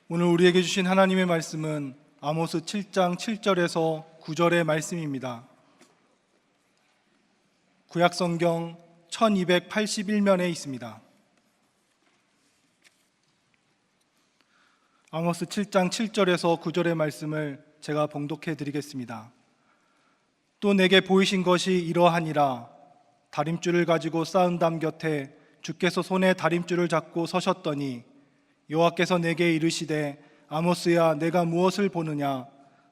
오늘 우리에게 주신 하나님의 말씀은 아모스 7장 7절에서 9절의 말씀입니다. 구약성경 1281면에 있습니다. 아모스 7장 7절에서 9절의 말씀을 제가 봉독해 드리겠습니다. 또 내게 보이신 것이 이러하니라. 다림줄을 가지고 쌓은 담 곁에 주께서 손에 다림줄을 잡고 서셨더니 여호와께서 내게 이르시되 아모스야, 내가 무엇을 보느냐?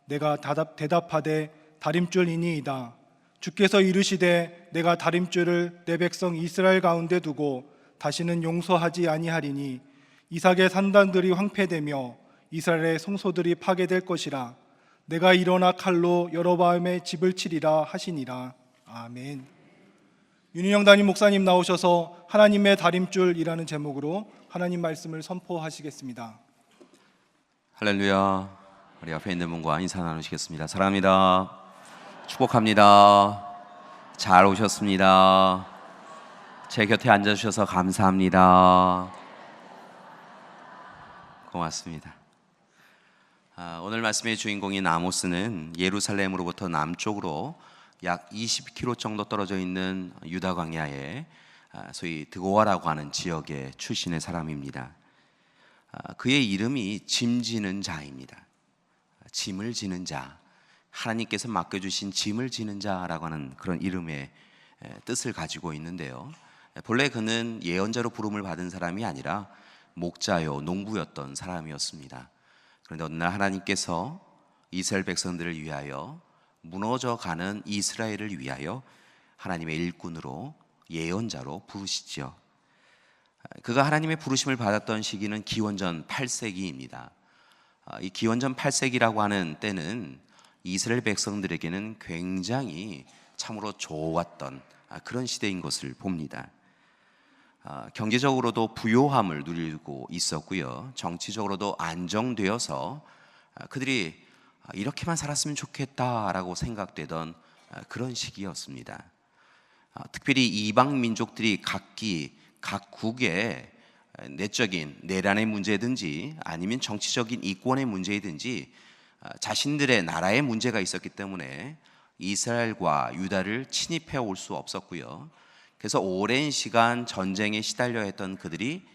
내가 대답하되 다림줄이니이다. 주께서 이르시되 내가 다림줄을 내 백성 이스라엘 가운데 두고 다시는 용서하지 아니하리니 이삭의 산당들이 황폐되며 이스라엘의 성소들이 파괴될 것이라. 내가 일어나 칼로 여로보암의 집을 치리라 하시니라. 아멘. 윤인영 담임 목사님 나오셔서 하나님의 다림줄이라는 제목으로 하나님 말씀을 선포하시겠습니다. 할렐루야. 우리 앞에 있는 분과 인사 나누시겠습니다. 사랑합니다. 축복합니다. 잘 오셨습니다. 제 곁에 앉아주셔서 감사합니다. 고맙습니다. 오늘 말씀의 주인공인 아모스는 예루살렘으로부터 남쪽으로 약 20km 정도 떨어져 있는 유다 광야에 소위 드고아라고 하는 지역의 출신의 사람입니다. 그의 이름이 짐 지는 자입니다. 짐을 지는 자, 하나님께서 맡겨주신 짐을 지는 자라고 하는 그런 이름의 뜻을 가지고 있는데요, 본래 그는 예언자로 부름을 받은 사람이 아니라 목자요 농부였던 사람이었습니다. 그런데 어느 날 하나님께서 이스라엘 백성들을 위하여 무너져가는 이스라엘을 위하여 하나님의 일꾼으로 예언자로 부르시지요. 그가 하나님의 부르심을 받았던 시기는 기원전 8세기입니다. 이 기원전 8세기라고 하는 때는 이스라엘 백성들에게는 굉장히 참으로 좋았던 그런 시대인 것을 봅니다. 경제적으로도 부요함을 누리고 있었고요, 정치적으로도 안정되어서 그들이 이렇게만 살았으면 좋겠다라고 생각되던 그런 시기였습니다. 특별히 이방 민족들이 각국의 내적인 내란의 문제든지 아니면 정치적인 이권의 문제이든지 자신들의 나라의 문제가 있었기 때문에 이스라엘과 유다를 침입해 올 수 없었고요, 그래서 오랜 시간 전쟁에 시달려 했던 그들이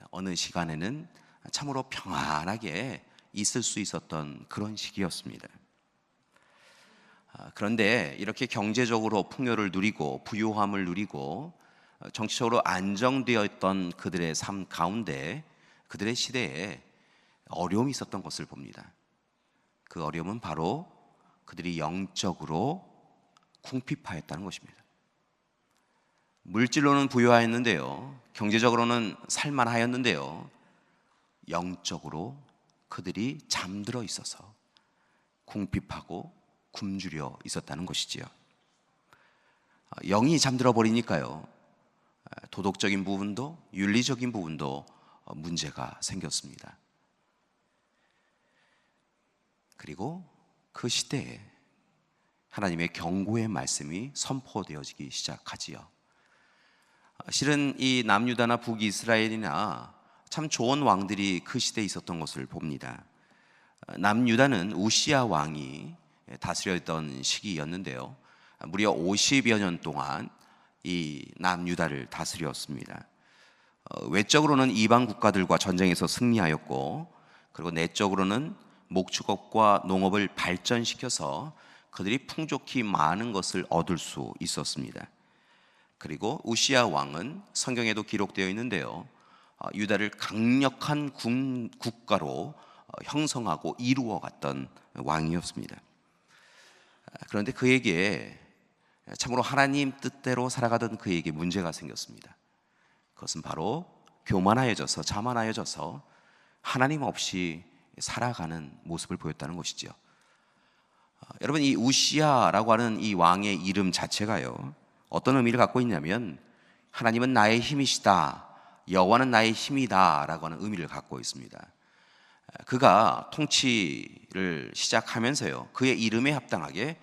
어느 시간에는 참으로 평안하게 있을 수 있었던 그런 시기였습니다. 그런데 이렇게 경제적으로 풍요를 누리고 부유함을 누리고 정치적으로 안정되어 있던 그들의 삶 가운데 그들의 시대에 어려움이 있었던 것을 봅니다. 그 어려움은 바로 그들이 영적으로 궁핍하였다는 것입니다. 물질로는 부유하였는데요, 경제적으로는 살만하였는데요, 영적으로 그들이 잠들어 있어서 궁핍하고 굶주려 있었다는 것이지요. 영이 잠들어 버리니까요, 도덕적인 부분도 윤리적인 부분도 문제가 생겼습니다. 그리고 그 시대에 하나님의 경고의 말씀이 선포되어지기 시작하지요. 실은 이 남유다나 북이스라엘이나 참 좋은 왕들이 그 시대에 있었던 것을 봅니다. 남유다는 우시야 왕이 다스렸던 시기였는데요, 무려 50여 년 동안 이 남유다를 다스렸습니다. 외적으로는 이방 국가들과 전쟁에서 승리하였고, 그리고 내적으로는 목축업과 농업을 발전시켜서 그들이 풍족히 많은 것을 얻을 수 있었습니다. 그리고 우시야 왕은 성경에도 기록되어 있는데요, 유다를 강력한 국가로 형성하고 이루어갔던 왕이었습니다. 그런데 그에게 참으로 하나님 뜻대로 살아가던 그에게 문제가 생겼습니다. 그것은 바로 교만하여져서 자만하여져서 하나님 없이 살아가는 모습을 보였다는 것이죠. 여러분, 이 우시야라고 하는 이 왕의 이름 자체가요, 어떤 의미를 갖고 있냐면 하나님은 나의 힘이시다, 여호와는 나의 힘이다 라고 하는 의미를 갖고 있습니다. 그가 통치를 시작하면서요, 그의 이름에 합당하게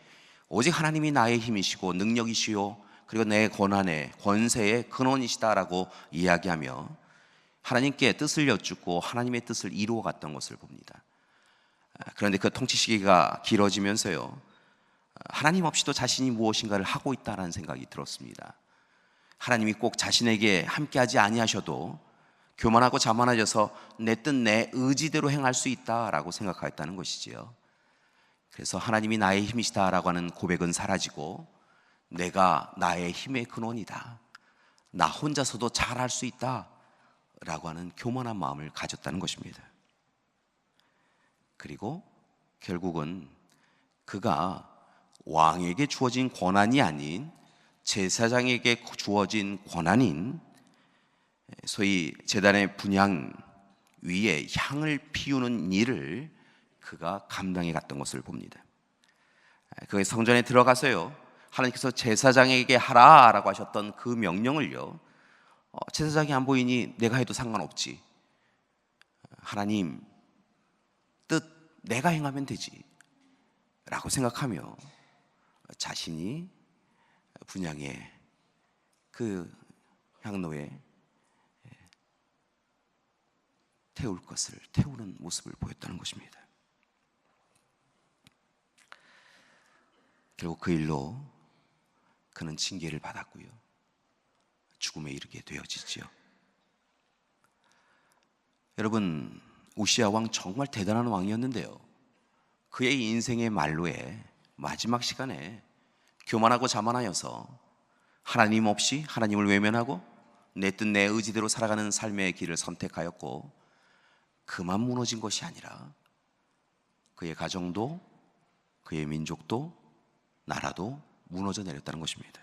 오직 하나님이 나의 힘이시고 능력이시요 그리고 내 권한의 권세의 근원이시다라고 이야기하며 하나님께 뜻을 여쭙고 하나님의 뜻을 이루어 갔던 것을 봅니다. 그런데 그 통치 시기가 길어지면서요, 하나님 없이도 자신이 무엇인가를 하고 있다라는 생각이 들었습니다. 하나님이 꼭 자신에게 함께하지 아니하셔도 교만하고 자만하셔서 내 뜻 내 의지대로 행할 수 있다라고 생각하였다는 것이지요. 그래서 하나님이 나의 힘이시다라고 하는 고백은 사라지고 내가 나의 힘의 근원이다, 나 혼자서도 잘할 수 있다 라고 하는 교만한 마음을 가졌다는 것입니다. 그리고 결국은 그가 왕에게 주어진 권한이 아닌 제사장에게 주어진 권한인 소위 제단의 분향 위에 향을 피우는 일을 그가 감당해 갔던 것을 봅니다. 그 성전에 들어가서요, 하나님께서 제사장에게 하라라고 하셨던 그 명령을요, 제사장이 안 보이니 내가 해도 상관없지, 하나님 뜻 내가 행하면 되지 라고 생각하며 자신이 분향의 그 향로에 태울 것을 태우는 모습을 보였다는 것입니다. 결국 그 일로 그는 징계를 받았고요, 죽음에 이르게 되어지지요. 여러분, 우시야 왕 정말 대단한 왕이었는데요, 그의 인생의 만로에 마지막 시간에 교만하고 자만하여서 하나님 없이 하나님을 외면하고 내 뜻 내 의지대로 살아가는 삶의 길을 선택하였고, 그만 무너진 것이 아니라 그의 가정도 그의 민족도 나라도 무너져 내렸다는 것입니다.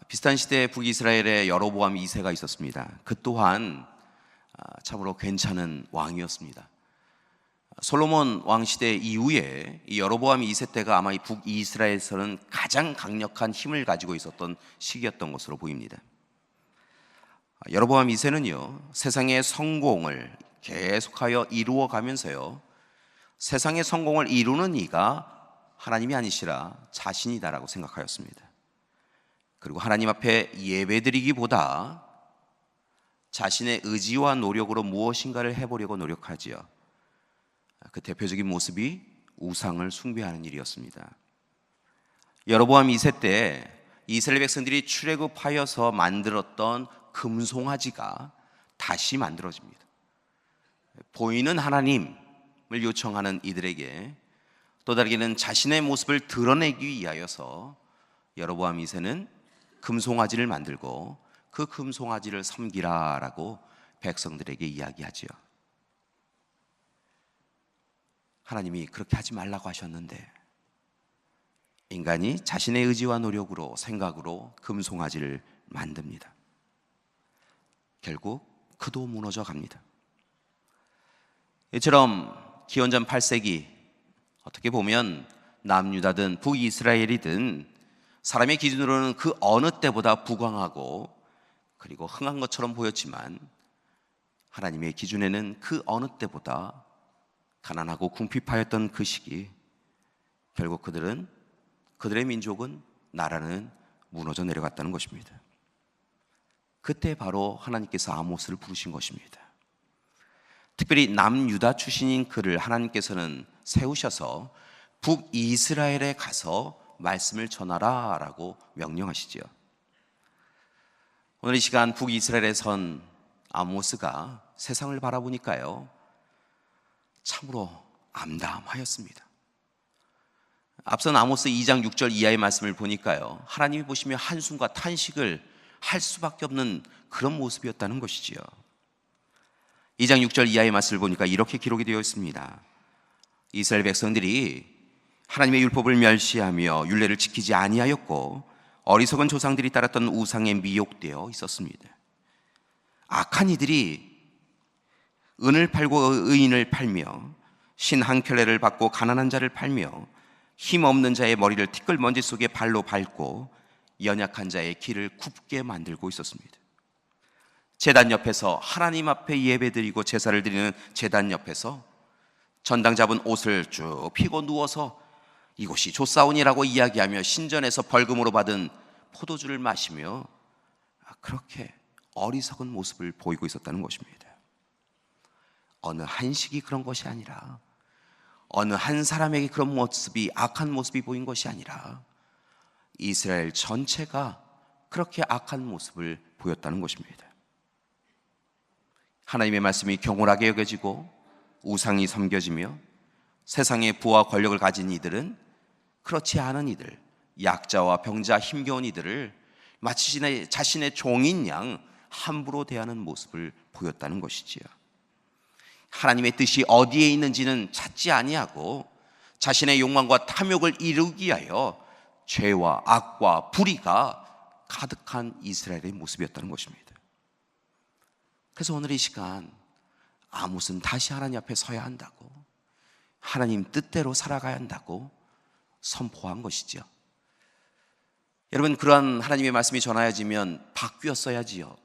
비슷한 시대에 북이스라엘에 여로보암 2세가 있었습니다. 그 또한 참으로 괜찮은 왕이었습니다. 솔로몬 왕 시대 이후에 이 여로보암 2세 때가 아마 이 북이스라엘에서는 가장 강력한 힘을 가지고 있었던 시기였던 것으로 보입니다. 여로보암 2세는요, 세상의 성공을 계속하여 이루어 가면서요, 세상의 성공을 이루는 이가 하나님이 아니시라 자신이다라고 생각하였습니다. 그리고 하나님 앞에 예배드리기보다 자신의 의지와 노력으로 무엇인가를 해보려고 노력하지요. 그 대표적인 모습이 우상을 숭배하는 일이었습니다. 여로보암 2세 때 이스라엘 백성들이 출애굽하여서 만들었던 금송아지가 다시 만들어집니다. 보이는 하나님을 요청하는 이들에게 또 다르게는 자신의 모습을 드러내기 위하여서 여로보암 2세는 금송아지를 만들고 그 금송아지를 섬기라라고 백성들에게 이야기하지요. 하나님이 그렇게 하지 말라고 하셨는데 인간이 자신의 의지와 노력으로 생각으로 금송아지를 만듭니다. 결국 그도 무너져 갑니다. 이처럼 기원전 8세기 어떻게 보면 남유다든 북이스라엘이든 사람의 기준으로는 그 어느 때보다 부강하고 그리고 흥한 것처럼 보였지만 하나님의 기준에는 그 어느 때보다 가난하고 궁핍하였던 그 시기, 결국 그들의 민족은, 나라는 무너져 내려갔다는 것입니다. 그때 바로 하나님께서 아모스를 부르신 것입니다. 특별히 남유다 출신인 그를 하나님께서는 세우셔서 북이스라엘에 가서 말씀을 전하라 라고 명령하시죠. 오늘 이 시간 북이스라엘에 선 아모스가 세상을 바라보니까요, 참으로 암담하였습니다. 앞선 아모스 2장 6절 이하의 말씀을 보니까요, 하나님이 보시며 한숨과 탄식을 할 수밖에 없는 그런 모습이었다는 것이지요. 2장 6절 이하의 말씀을 보니까 이렇게 기록이 되어 있습니다. 이스라엘 백성들이 하나님의 율법을 멸시하며 율례를 지키지 아니하였고 어리석은 조상들이 따랐던 우상에 미혹되어 있었습니다. 악한 이들이 은을 팔고 의인을 팔며 신 한 켤레를 받고 가난한 자를 팔며 힘없는 자의 머리를 티끌먼지 속에 발로 밟고 연약한 자의 길을 굽게 만들고 있었습니다. 제단 옆에서 하나님 앞에 예배드리고 제사를 드리는 제단 옆에서 전당 잡은 옷을 쭉 피고 누워서 이곳이 좋사오니라고 이야기하며 신전에서 벌금으로 받은 포도주를 마시며 그렇게 어리석은 모습을 보이고 있었다는 것입니다. 어느 한식이 그런 것이 아니라, 어느 한 사람에게 그런 모습이, 악한 모습이 보인 것이 아니라 이스라엘 전체가 그렇게 악한 모습을 보였다는 것입니다. 하나님의 말씀이 경홀하게 여겨지고 우상이 섬겨지며 세상의 부와 권력을 가진 이들은 그렇지 않은 이들, 약자와 병자, 힘겨운 이들을 마치 자신의 종인 양 함부로 대하는 모습을 보였다는 것이지요. 하나님의 뜻이 어디에 있는지는 찾지 아니하고 자신의 욕망과 탐욕을 이루기 위하여 죄와 악과 불의가 가득한 이스라엘의 모습이었다는 것입니다. 그래서 오늘 이 시간 아모스는 다시 하나님 앞에 서야 한다고, 하나님 뜻대로 살아가야 한다고 선포한 것이죠. 여러분, 그러한 하나님의 말씀이 전하여지면 바뀌었어야지요.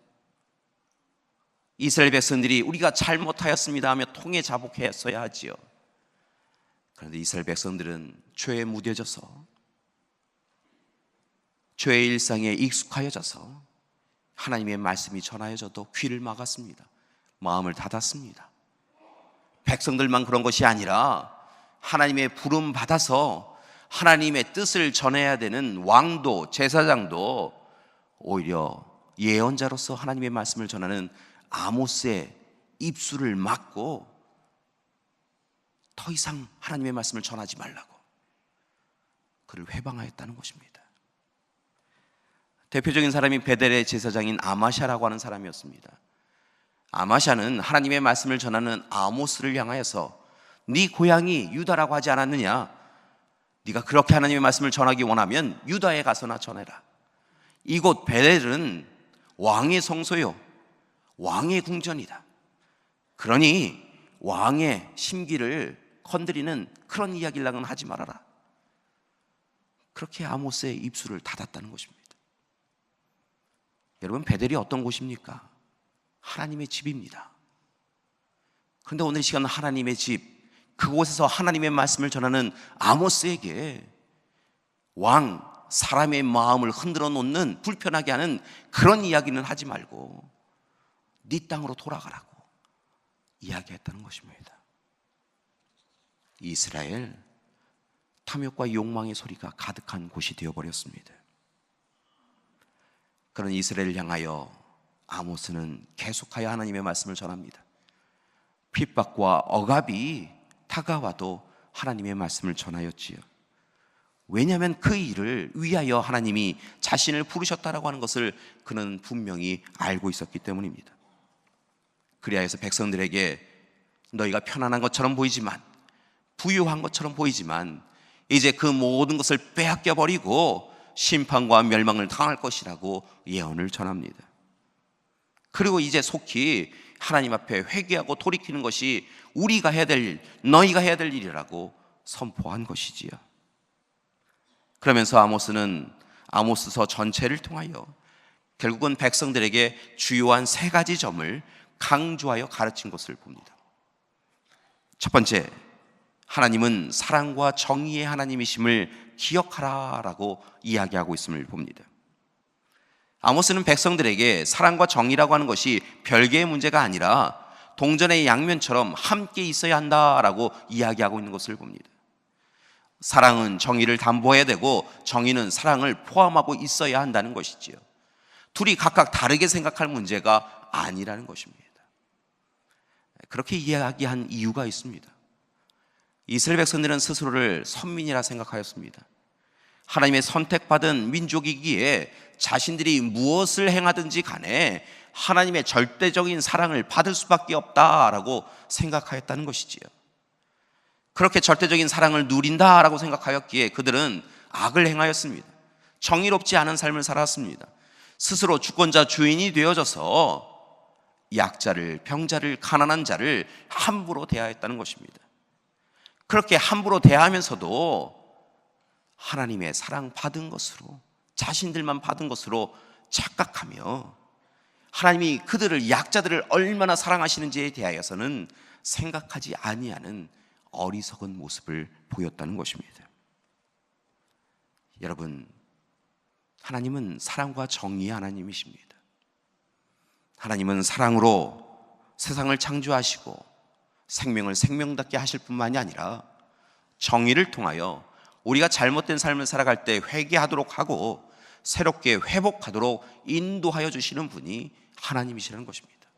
이스라엘 백성들이 우리가 잘못하였습니다 하며 통해 자복했어야 하지요. 그런데 이스라엘 백성들은 죄에 무뎌져서, 죄의 일상에 익숙하여져서 하나님의 말씀이 전하여져도 귀를 막았습니다. 마음을 닫았습니다. 백성들만 그런 것이 아니라 하나님의 부름 받아서 하나님의 뜻을 전해야 되는 왕도, 제사장도 오히려 예언자로서 하나님의 말씀을 전하는 아모스의 입술을 막고 더 이상 하나님의 말씀을 전하지 말라고 그를 회방하였다는 것입니다. 대표적인 사람이 베델의 제사장인 아마샤라고 하는 사람이었습니다. 아마샤는 하나님의 말씀을 전하는 아모스를 향하여서 네 고향이 유다라고 하지 않았느냐? 네가 그렇게 하나님의 말씀을 전하기 원하면 유다에 가서나 전해라. 이곳 베델은 왕의 성소요, 왕의 궁전이다. 그러니 왕의 심기를 건드리는 그런 이야기랑은 하지 말아라. 그렇게 아모스의 입술을 닫았다는 것입니다. 여러분, 베델이 어떤 곳입니까? 하나님의 집입니다. 그런데 오늘 이 시간 하나님의 집, 그곳에서 하나님의 말씀을 전하는 아모스에게 왕, 사람의 마음을 흔들어 놓는, 불편하게 하는 그런 이야기는 하지 말고 네 땅으로 돌아가라고 이야기했다는 것입니다. 이스라엘, 탐욕과 욕망의 소리가 가득한 곳이 되어버렸습니다. 그런 이스라엘을 향하여 아모스는 계속하여 하나님의 말씀을 전합니다. 핍박과 억압이 다가와도 하나님의 말씀을 전하였지요. 왜냐하면 그 일을 위하여 하나님이 자신을 부르셨다라고 하는 것을 그는 분명히 알고 있었기 때문입니다. 그리하여서 백성들에게 너희가 편안한 것처럼 보이지만, 부유한 것처럼 보이지만 이제 그 모든 것을 빼앗겨 버리고 심판과 멸망을 당할 것이라고 예언을 전합니다. 그리고 이제 속히 하나님 앞에 회개하고 돌이키는 것이 우리가 해야 될 일, 너희가 해야 될 일이라고 선포한 것이지요. 그러면서 아모스는 아모스서 전체를 통하여 결국은 백성들에게 주요한 세 가지 점을 강조하여 가르친 것을 봅니다. 첫 번째, 하나님은 사랑과 정의의 하나님이심을 기억하라라고 이야기하고 있음을 봅니다. 아모스는 백성들에게 사랑과 정의라고 하는 것이 별개의 문제가 아니라 동전의 양면처럼 함께 있어야 한다라고 이야기하고 있는 것을 봅니다. 사랑은 정의를 담보해야 되고 정의는 사랑을 포함하고 있어야 한다는 것이지요. 둘이 각각 다르게 생각할 문제가 아니라는 것입니다. 그렇게 이야기한 이유가 있습니다. 이스라엘 백성들은 스스로를 선민이라 생각하였습니다. 하나님의 선택받은 민족이기에 자신들이 무엇을 행하든지 간에 하나님의 절대적인 사랑을 받을 수밖에 없다라고 생각하였다는 것이지요. 그렇게 절대적인 사랑을 누린다라고 생각하였기에 그들은 악을 행하였습니다. 정의롭지 않은 삶을 살았습니다. 스스로 주권자 주인이 되어져서 약자를, 병자를, 가난한 자를 함부로 대하였다는 것입니다. 그렇게 함부로 대하면서도 하나님의 사랑 받은 것으로, 자신들만 받은 것으로 착각하며 하나님이 그들을, 약자들을 얼마나 사랑하시는지에 대하여서는 생각하지 아니하는 어리석은 모습을 보였다는 것입니다. 여러분, 하나님은 사랑과 정의의 하나님이십니다. 하나님은 사랑으로 세상을 창조하시고 생명을 생명답게 하실 뿐만이 아니라 정의를 통하여 우리가 잘못된 삶을 살아갈 때 회개하도록 하고 새롭게 회복하도록 인도하여 주시는 분이 하나님이시라는 것입니다.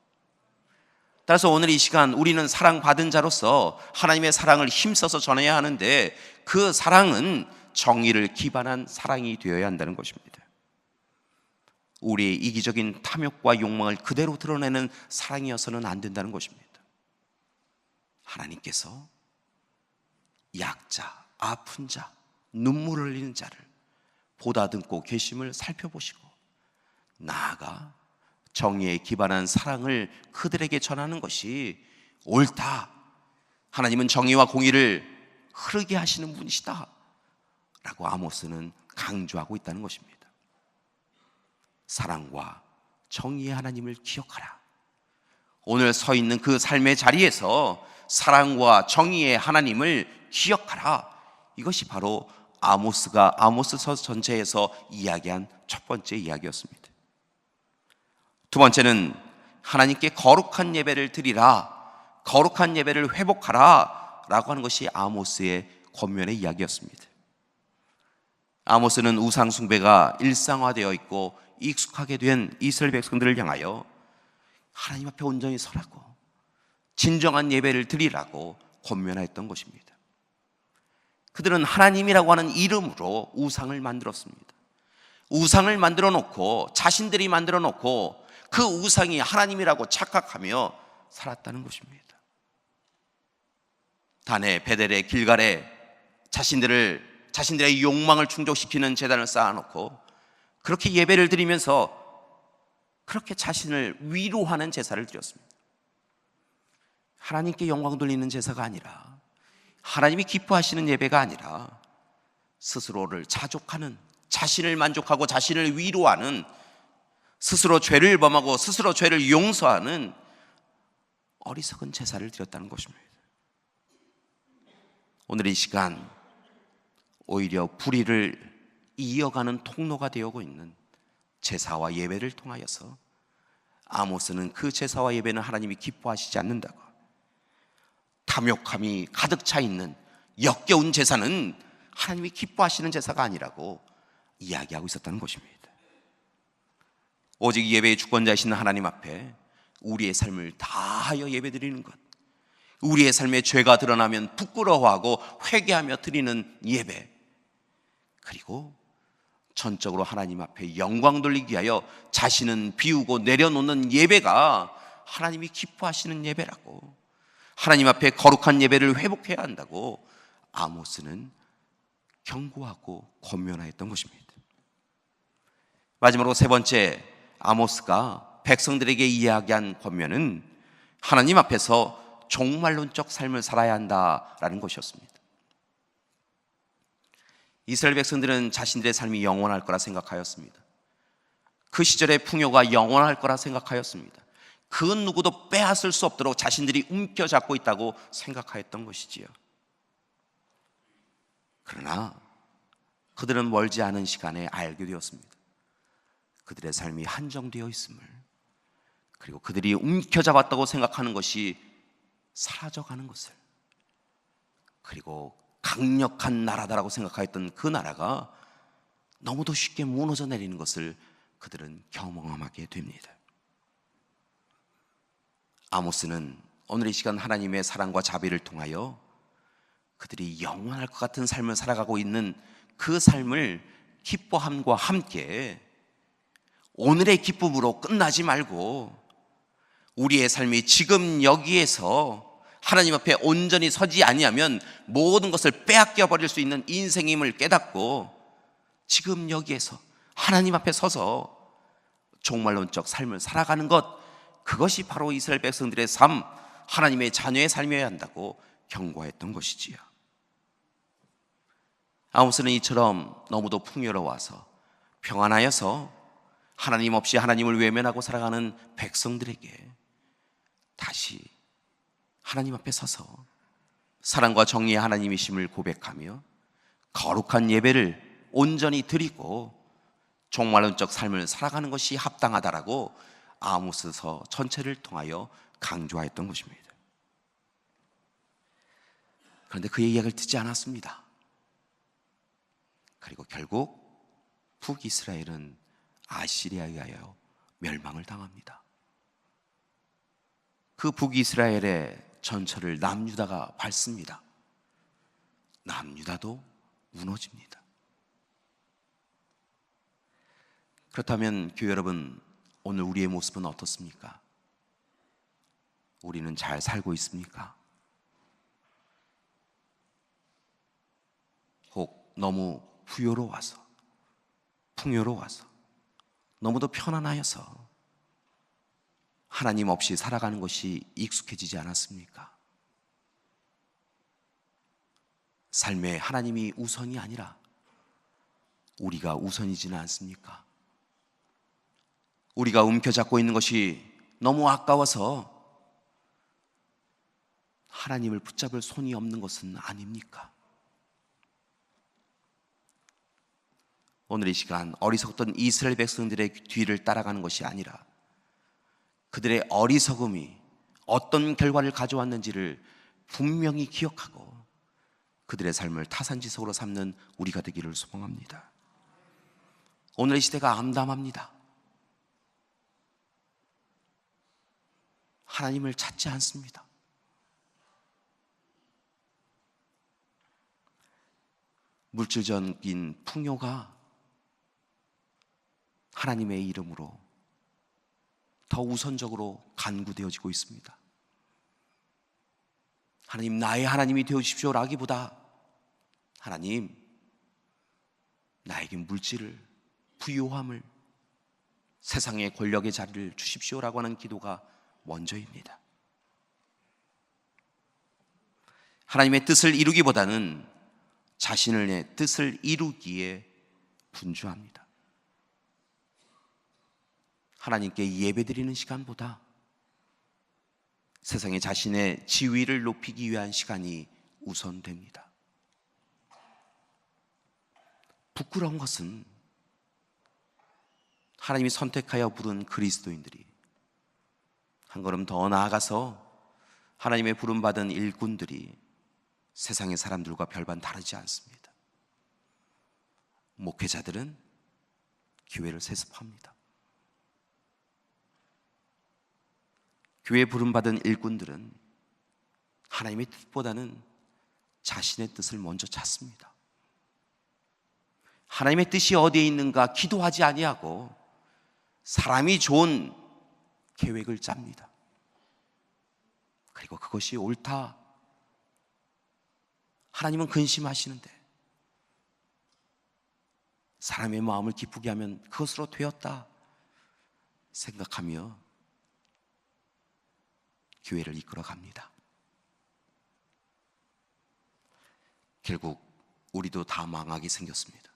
따라서 오늘 이 시간 우리는 사랑받은 자로서 하나님의 사랑을 힘써서 전해야 하는데, 그 사랑은 정의를 기반한 사랑이 되어야 한다는 것입니다. 우리의 이기적인 탐욕과 욕망을 그대로 드러내는 사랑이어서는 안 된다는 것입니다. 하나님께서 약자, 아픈 자, 눈물을 흘리는 자를 보다듬고 계심을 살펴보시고 나아가 정의에 기반한 사랑을 그들에게 전하는 것이 옳다. 하나님은 정의와 공의를 흐르게 하시는 분이시다 라고 아모스는 강조하고 있다는 것입니다. 사랑과 정의의 하나님을 기억하라. 오늘 서 있는 그 삶의 자리에서 사랑과 정의의 하나님을 기억하라. 이것이 바로 아모스가 아모스서 전체에서 이야기한 첫 번째 이야기였습니다. 두 번째는 하나님께 거룩한 예배를 드리라, 거룩한 예배를 회복하라 라고 하는 것이 아모스의 권면의 이야기였습니다. 아모스는 우상 숭배가 일상화되어 있고 익숙하게 된 이스라엘 백성들을 향하여 하나님 앞에 온전히 서라고, 진정한 예배를 드리라고 권면하였던 것입니다. 그들은 하나님이라고 하는 이름으로 우상을 만들었습니다. 우상을 만들어 놓고, 자신들이 만들어 놓고 그 우상이 하나님이라고 착각하며 살았다는 것입니다. 단에, 베델에, 길갈에 자신들의 욕망을 충족시키는 제단을 쌓아놓고 그렇게 예배를 드리면서 그렇게 자신을 위로하는 제사를 드렸습니다. 하나님께 영광 돌리는 제사가 아니라, 하나님이 기뻐하시는 예배가 아니라 스스로를 자족하는, 자신을 만족하고 자신을 위로하는, 스스로 죄를 범하고 스스로 죄를 용서하는 어리석은 제사를 드렸다는 것입니다. 오늘 이 시간 오히려 불의를 이어가는 통로가 되어오고 있는 제사와 예배를 통하여서 아모스는 그 제사와 예배는 하나님이 기뻐하시지 않는다고, 탐욕함이 가득 차 있는 역겨운 제사는 하나님이 기뻐하시는 제사가 아니라고 이야기하고 있었다는 것입니다. 오직 예배의 주권자이신 하나님 앞에 우리의 삶을 다하여 예배드리는 것, 우리의 삶에 죄가 드러나면 부끄러워하고 회개하며 드리는 예배, 그리고 전적으로 하나님 앞에 영광 돌리기 위하여 자신은 비우고 내려놓는 예배가 하나님이 기뻐하시는 예배라고, 하나님 앞에 거룩한 예배를 회복해야 한다고 아모스는 경고하고 권면하였던 것입니다. 마지막으로 세 번째, 아모스가 백성들에게 이야기한 권면은 하나님 앞에서 종말론적 삶을 살아야 한다라는 것이었습니다. 이스라엘 백성들은 자신들의 삶이 영원할 거라 생각하였습니다. 그 시절의 풍요가 영원할 거라 생각하였습니다. 그 누구도 빼앗을 수 없도록 자신들이 움켜잡고 있다고 생각하였던 것이지요. 그러나 그들은 멀지 않은 시간에 알게 되었습니다. 그들의 삶이 한정되어 있음을, 그리고 그들이 움켜잡았다고 생각하는 것이 사라져가는 것을, 그리고 강력한 나라다라고 생각하였던 그 나라가 너무도 쉽게 무너져 내리는 것을 그들은 경험하게 됩니다. 아모스는 오늘 이 시간 하나님의 사랑과 자비를 통하여 그들이 영원할 것 같은 삶을 살아가고 있는 그 삶을 기뻐함과 함께 오늘의 기쁨으로 끝나지 말고 우리의 삶이 지금 여기에서 하나님 앞에 온전히 서지 아니하면 모든 것을 빼앗겨 버릴 수 있는 인생임을 깨닫고 지금 여기에서 하나님 앞에 서서 종말론적 삶을 살아가는 것, 그것이 바로 이스라엘 백성들의 삶, 하나님의 자녀의 삶이어야 한다고 경고했던 것이지요. 아모스는 이처럼 너무도 풍요로워서 평안하여서 하나님 없이 하나님을 외면하고 살아가는 백성들에게 다시 하나님 앞에 서서 사랑과 정의의 하나님이심을 고백하며 거룩한 예배를 온전히 드리고 종말론적 삶을 살아가는 것이 합당하다라고 아모스서 전체를 통하여 강조하였던 것입니다. 그런데 그의 이야기를 듣지 않았습니다. 그리고 결국 북이스라엘은 아시리아에 의하여 멸망을 당합니다. 그 북이스라엘의 전철을 남유다가 밟습니다. 남유다도 무너집니다. 그렇다면 교회 여러분, 오늘 우리의 모습은 어떻습니까? 우리는 잘 살고 있습니까? 혹 너무 부요로워서, 풍요로워서, 너무도 편안하여서 하나님 없이 살아가는 것이 익숙해지지 않았습니까? 삶에 하나님이 우선이 아니라 우리가 우선이지는 않습니까? 우리가 움켜잡고 있는 것이 너무 아까워서 하나님을 붙잡을 손이 없는 것은 아닙니까? 오늘 이 시간 어리석던 이스라엘 백성들의 뒤를 따라가는 것이 아니라 그들의 어리석음이 어떤 결과를 가져왔는지를 분명히 기억하고 그들의 삶을 타산지석으로 삼는 우리가 되기를 소망합니다. 오늘의 시대가 암담합니다. 하나님을 찾지 않습니다. 물질적인 풍요가 하나님의 이름으로 더 우선적으로 간구되어지고 있습니다. 하나님, 나의 하나님이 되어주십시오라기보다 하나님, 나에게 물질을, 부유함을, 세상의 권력의 자리를 주십시오라고 하는 기도가 먼저입니다. 하나님의 뜻을 이루기보다는 자신의 뜻을 이루기에 분주합니다. 하나님께 예배드리는 시간보다 세상에 자신의 지위를 높이기 위한 시간이 우선됩니다. 부끄러운 것은 하나님이 선택하여 부른 그리스도인들이 한 걸음 더 나아가서 하나님의 부름받은 일꾼들이 세상의 사람들과 별반 다르지 않습니다. 목회자들은 교회를 세습합니다. 교회에 부름받은 일꾼들은 하나님의 뜻보다는 자신의 뜻을 먼저 찾습니다. 하나님의 뜻이 어디에 있는가 기도하지 아니하고 사람이 좋은 계획을 짭니다. 그리고 그것이 옳다, 하나님은 근심하시는데 사람의 마음을 기쁘게 하면 그것으로 되었다 생각하며 교회를 이끌어 갑니다. 결국 우리도 다 망하게 생겼습니다.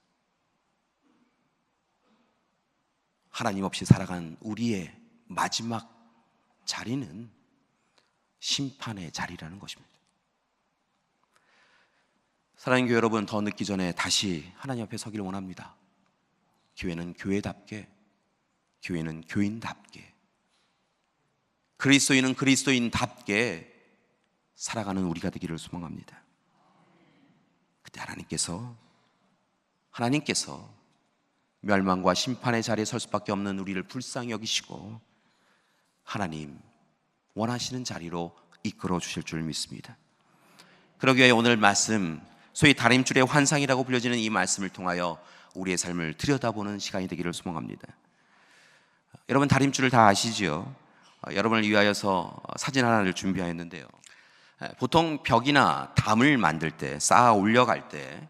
하나님 없이 살아간 우리의 마지막 자리는 심판의 자리라는 것입니다. 사랑하는 교회 여러분, 더 늦기 전에 다시 하나님 앞에 서기를 원합니다. 교회는 교회답게, 교회는 교인답게, 그리스도인은 그리스도인답게 살아가는 우리가 되기를 소망합니다. 그때 하나님께서 멸망과 심판의 자리에 설 수밖에 없는 우리를 불쌍히 여기시고 하나님 원하시는 자리로 이끌어 주실 줄 믿습니다. 그러기 위해 오늘 말씀, 소위 다림줄의 환상이라고 불려지는 이 말씀을 통하여 우리의 삶을 들여다보는 시간이 되기를 소망합니다. 여러분, 다림줄을 다 아시지요? 여러분을 위하여서 사진 하나를 준비하였는데요. 보통 벽이나 담을 만들 때, 쌓아 올려갈 때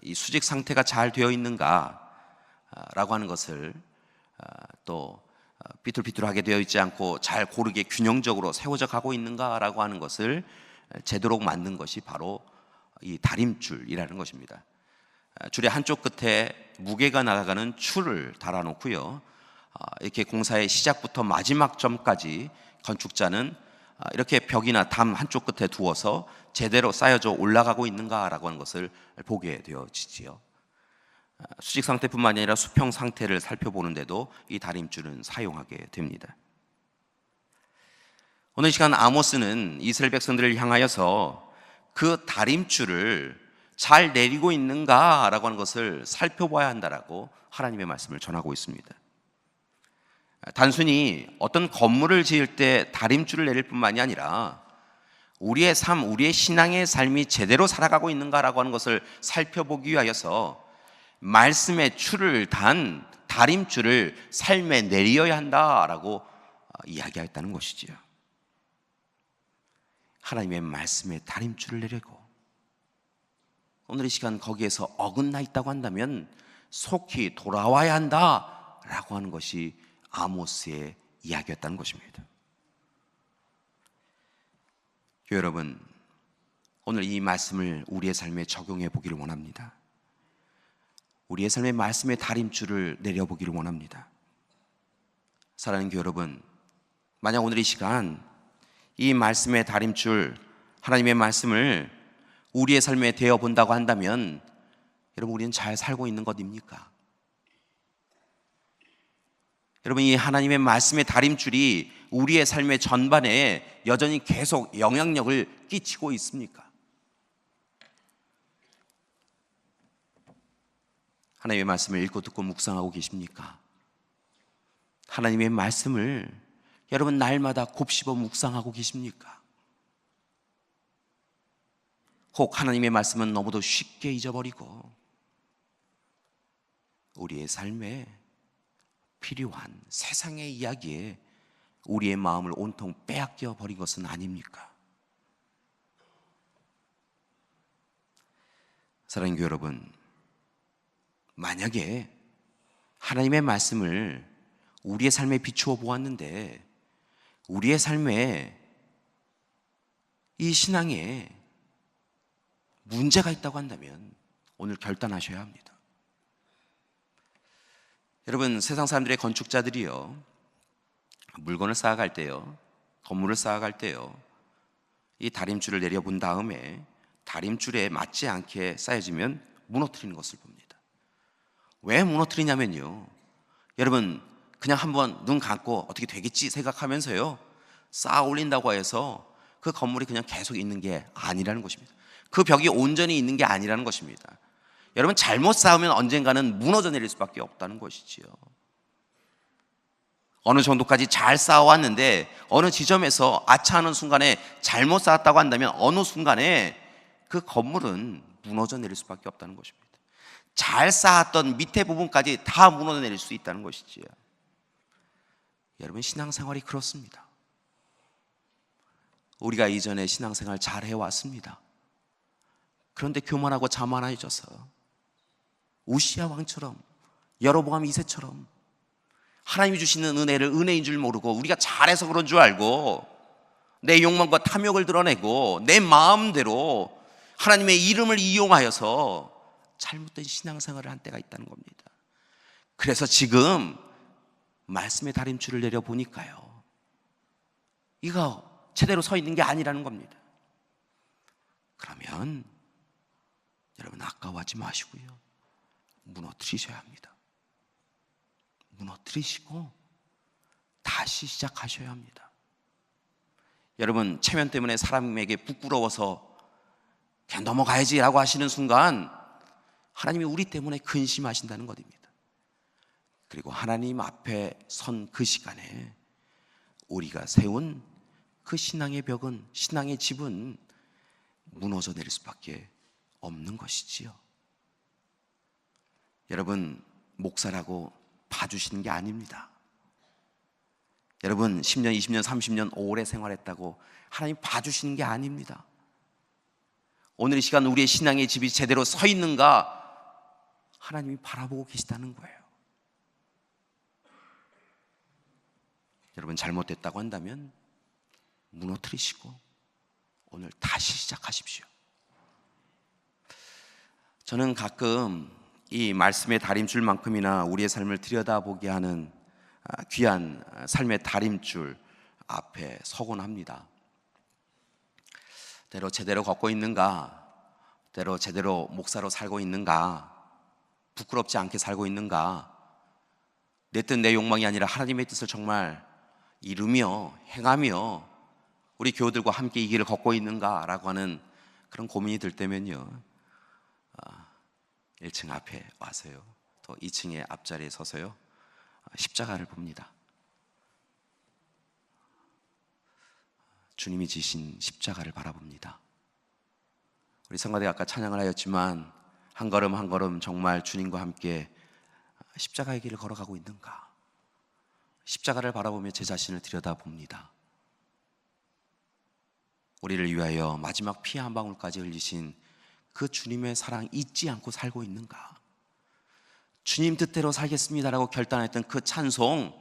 이 수직 상태가 잘 되어 있는가 라고 하는 것을, 또 삐뚤삐뚤하게 되어 있지 않고 잘 고르게 균형적으로 세워져 가고 있는가 라고 하는 것을 제대로 만든 것이 바로 이 다림줄이라는 것입니다. 줄의 한쪽 끝에 무게가 나가는 줄을 달아놓고요, 이렇게 공사의 시작부터 마지막 점까지 건축자는 이렇게 벽이나 담 한쪽 끝에 두어서 제대로 쌓여져 올라가고 있는가라고 하는 것을 보게 되어지지요. 수직 상태뿐만 아니라 수평 상태를 살펴보는데도 이 다림줄은 사용하게 됩니다. 오늘 시간 아모스는 이스라엘 백성들을 향하여서 그 다림줄을 잘 내리고 있는가라고 하는 것을 살펴봐야 한다라고 하나님의 말씀을 전하고 있습니다. 단순히 어떤 건물을 지을 때 다림줄을 내릴 뿐만이 아니라 우리의 삶, 우리의 신앙의 삶이 제대로 살아가고 있는가라고 하는 것을 살펴보기 위하여서 말씀의 줄을 단 다림줄을 삶에 내려야 한다라고 이야기하였다는 것이지요. 하나님의 말씀의 다림줄을 내리고 오늘 이 시간 거기에서 어긋나 있다고 한다면 속히 돌아와야 한다라고 하는 것이 아모스의 이야기였다는 것입니다. 여러분, 오늘 이 말씀을 우리의 삶에 적용해 보기를 원합니다. 우리의 삶의 말씀의 다림줄을 내려보기를 원합니다. 사랑하는 교회 여러분, 만약 오늘 이 시간 이 말씀의 다림줄, 하나님의 말씀을 우리의 삶에 대어 본다고 한다면 여러분, 우리는 잘 살고 있는 것입니까? 여러분, 이 하나님의 말씀의 다림줄이 우리의 삶의 전반에 여전히 계속 영향력을 끼치고 있습니까? 하나님의 말씀을 읽고 듣고 묵상하고 계십니까? 하나님의 말씀을 여러분 날마다 곱씹어 묵상하고 계십니까? 혹 하나님의 말씀은 너무도 쉽게 잊어버리고 우리의 삶에 필요한 세상의 이야기에 우리의 마음을 온통 빼앗겨 버린 것은 아닙니까? 사랑하는 교회 여러분, 만약에 하나님의 말씀을 우리의 삶에 비추어 보았는데 우리의 삶에 이 신앙에 문제가 있다고 한다면 오늘 결단하셔야 합니다. 여러분, 세상 사람들의 건축자들이요, 물건을 쌓아갈 때요, 건물을 쌓아갈 때요, 이 다림줄을 내려본 다음에 다림줄에 맞지 않게 쌓여지면 무너뜨리는 것을 봅니다. 왜 무너뜨리냐면요, 여러분 그냥 한번 눈 감고 어떻게 되겠지 생각하면서요 쌓아 올린다고 해서 그 건물이 그냥 계속 있는 게 아니라는 것입니다. 그 벽이 온전히 있는 게 아니라는 것입니다. 여러분, 잘못 쌓으면 언젠가는 무너져 내릴 수밖에 없다는 것이지요. 어느 정도까지 잘 쌓아왔는데 어느 지점에서 아차하는 순간에 잘못 쌓았다고 한다면 어느 순간에 그 건물은 무너져 내릴 수밖에 없다는 것입니다. 잘 쌓았던 밑에 부분까지 다 무너져 내릴 수 있다는 것이지요. 여러분, 신앙생활이 그렇습니다. 우리가 이전에 신앙생활 잘 해왔습니다. 그런데 교만하고 자만해져서 우시야 왕처럼, 여로보암 2세처럼 하나님이 주시는 은혜를 은혜인 줄 모르고 우리가 잘해서 그런 줄 알고 내 욕망과 탐욕을 드러내고 내 마음대로 하나님의 이름을 이용하여서 잘못된 신앙생활을 한 때가 있다는 겁니다. 그래서 지금 말씀의 다림줄을 내려보니까요, 이거 제대로 서 있는 게 아니라는 겁니다. 그러면 여러분, 아까워하지 마시고요, 무너뜨리셔야 합니다. 무너뜨리시고 다시 시작하셔야 합니다. 여러분, 체면 때문에 사람에게 부끄러워서 그냥 넘어가야지라고 하시는 순간 하나님이 우리 때문에 근심하신다는 것입니다. 그리고 하나님 앞에 선 그 시간에 우리가 세운 그 신앙의 벽은, 신앙의 집은 무너져 내릴 수밖에 없는 것이지요. 여러분, 목사라고 봐주시는 게 아닙니다. 여러분, 10년, 20년, 30년 오래 생활했다고 하나님 봐주시는 게 아닙니다. 오늘 이 시간 우리의 신앙의 집이 제대로 서 있는가 하나님이 바라보고 계시다는 거예요. 여러분, 잘못됐다고 한다면 무너뜨리시고 오늘 다시 시작하십시오. 저는 가끔 이 말씀의 다림줄만큼이나 우리의 삶을 들여다보게 하는 귀한 삶의 다림줄 앞에 서곤 합니다. 때로 제대로 걷고 있는가, 때로 제대로 목사로 살고 있는가, 부끄럽지 않게 살고 있는가? 내 뜻, 내 욕망이 아니라 하나님의 뜻을 정말 이루며 행하며 우리 교우들과 함께 이 길을 걷고 있는가라고 하는 그런 고민이 들 때면요, 1층 앞에 와서요, 또 2층의 앞자리에 서서요, 십자가를 봅니다. 주님이 지신 십자가를 바라봅니다. 우리 성가대 아까 찬양을 하였지만 한 걸음 한 걸음 정말 주님과 함께 십자가의 길을 걸어가고 있는가? 십자가를 바라보며 제 자신을 들여다봅니다. 우리를 위하여 마지막 피 한 방울까지 흘리신 그 주님의 사랑 잊지 않고 살고 있는가? 주님 뜻대로 살겠습니다라고 결단했던 그 찬송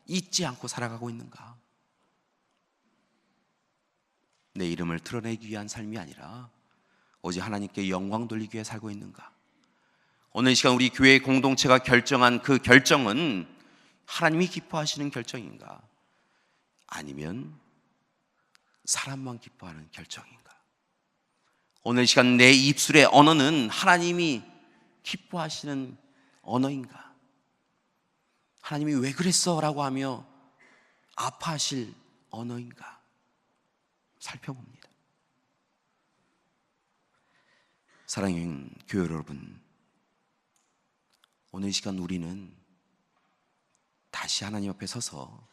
잊지 않고 살아가고 있는가? 내 이름을 드러내기 위한 삶이 아니라 오직 하나님께 영광 돌리기 위해 살고 있는가? 오늘 이 시간 우리 교회 공동체가 결정한 그 결정은 하나님이 기뻐하시는 결정인가? 아니면 사람만 기뻐하는 결정인가? 오늘 이 시간 내 입술의 언어는 하나님이 기뻐하시는 언어인가? 하나님이 왜 그랬어? 라고 하며 아파하실 언어인가? 살펴봅니다. 사랑하는 교회 여러분, 오늘 이 시간 우리는 다시 하나님 앞에 서서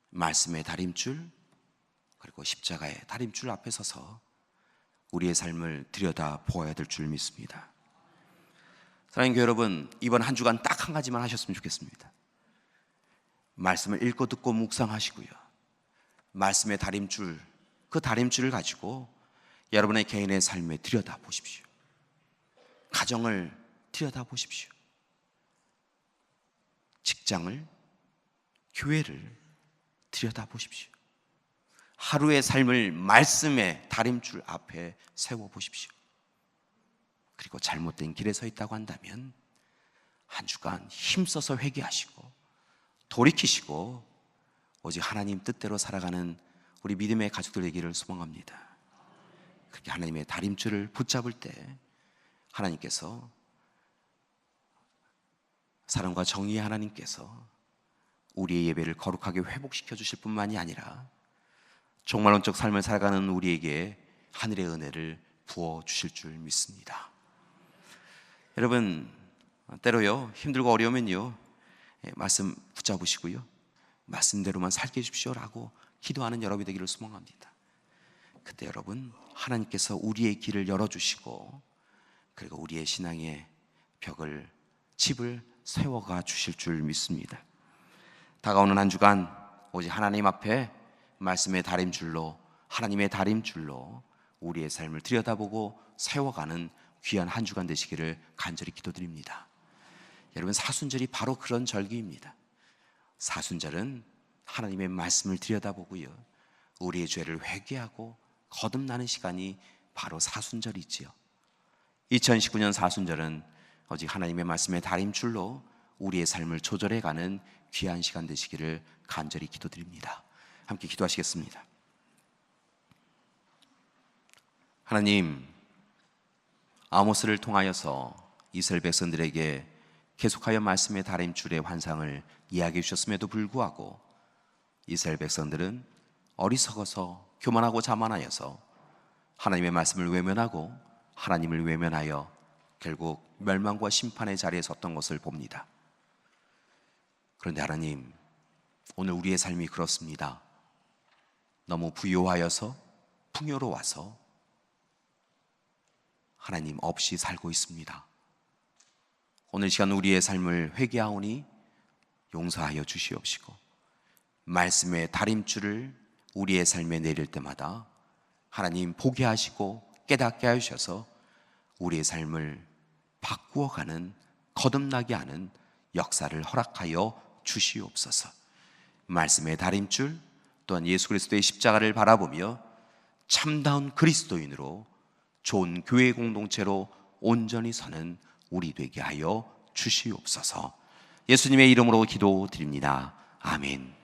말씀의 다림줄 그리고 십자가의 다림줄 앞에 서서 우리의 삶을 들여다 보아야 될 줄 믿습니다. 사랑하는 교회 여러분, 이번 한 주간 딱 한 가지만 하셨으면 좋겠습니다. 말씀을 읽고 듣고 묵상하시고요, 말씀의 다림줄, 그 다림줄을 가지고 여러분의 개인의 삶에 들여다 보십시오. 가정을 들여다 보십시오. 직장을, 교회를 들여다 보십시오. 하루의 삶을 말씀의 다림줄 앞에 세워 보십시오. 그리고 잘못된 길에 서 있다고 한다면 한 주간 힘써서 회개하시고 돌이키시고 오직 하나님 뜻대로 살아가는 우리 믿음의 가족들 되기를 소망합니다. 그렇게 하나님의 다림줄을 붙잡을 때 하나님께서, 사랑과 정의의 하나님께서 우리의 예배를 거룩하게 회복시켜 주실 뿐만이 아니라 종말론적 삶을 살아가는 우리에게 하늘의 은혜를 부어 주실 줄 믿습니다. 여러분, 때로요 힘들고 어려우면요, 말씀 붙잡으시고요, 말씀대로만 살게 해주십시오라고 기도하는 여러분이 되기를 소망합니다. 그때 여러분, 하나님께서 우리의 길을 열어주시고 그리고 우리의 신앙의 벽을, 집을 세워가 주실 줄 믿습니다. 다가오는 한 주간 오직 하나님 앞에 말씀의 다림줄로, 하나님의 다림줄로 우리의 삶을 들여다보고 세워가는 귀한 한 주간 되시기를 간절히 기도드립니다. 여러분, 사순절이 바로 그런 절기입니다. 사순절은 하나님의 말씀을 들여다보고요, 우리의 죄를 회개하고 거듭나는 시간이 바로 사순절이지요. 2019년 사순절은 오직 하나님의 말씀의 다림줄로 우리의 삶을 조절해가는 귀한 시간 되시기를 간절히 기도드립니다. 함께 기도하시겠습니다. 하나님, 아모스를 통하여서 이스라엘 백성들에게 계속하여 말씀의 다림줄의 환상을 이야기해 주셨음에도 불구하고 이스라엘 백성들은 어리석어서 교만하고 자만하여서 하나님의 말씀을 외면하고 하나님을 외면하여 결국 멸망과 심판의 자리에 섰던 것을 봅니다. 그런데 하나님, 오늘 우리의 삶이 그렇습니다. 너무 부요하여서 풍요로워서 하나님 없이 살고 있습니다. 오늘 시간 우리의 삶을 회개하오니 용서하여 주시옵시고 말씀의 다림줄을 우리의 삶에 내릴 때마다 하나님 보게 하시고 깨닫게 하셔서 우리의 삶을 바꾸어가는, 거듭나게 하는 역사를 허락하여 주시옵소서. 말씀의 다림줄 또한 예수 그리스도의 십자가를 바라보며 참다운 그리스도인으로 좋은 교회 공동체로 온전히 서는 우리 되게 하여 주시옵소서. 예수님의 이름으로 기도드립니다. 아멘.